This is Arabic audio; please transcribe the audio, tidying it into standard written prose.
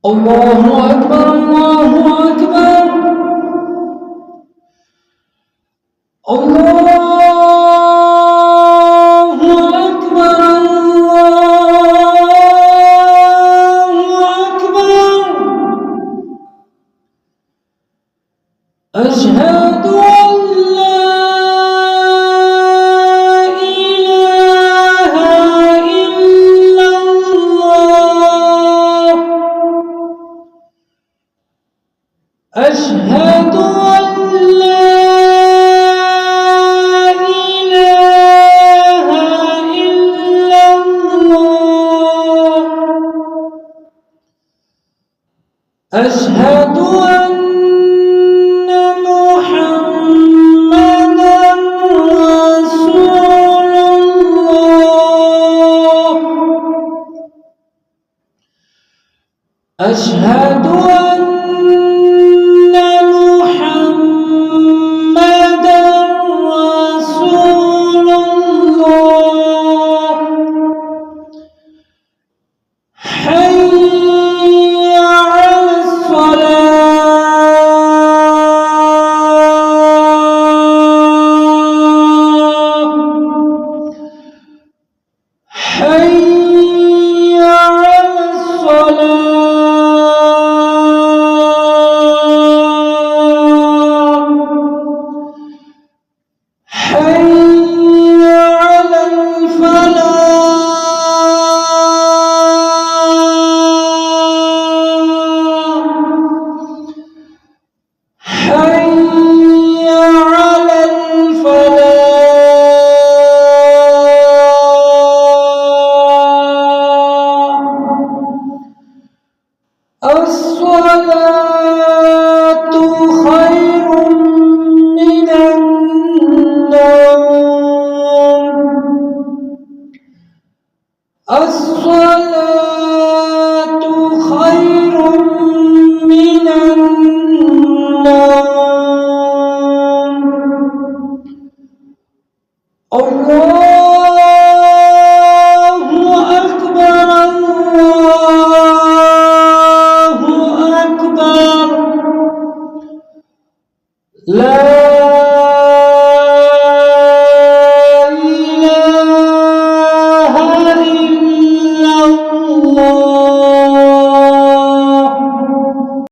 الله أكبر الله أكبر الله أكبر الله أكبر أشهد أن لا إله إلا الله أشهد أن لا إله إلا الله أشهد أن محمدا رسول الله أشهد أن محمدا رسول الله حي على الصلاة حي على الصلاة حي على الفلاح حي على الفلاح الصلاة خير من النوم الصلاة خير من النوم الله أكبر الله أكبر لا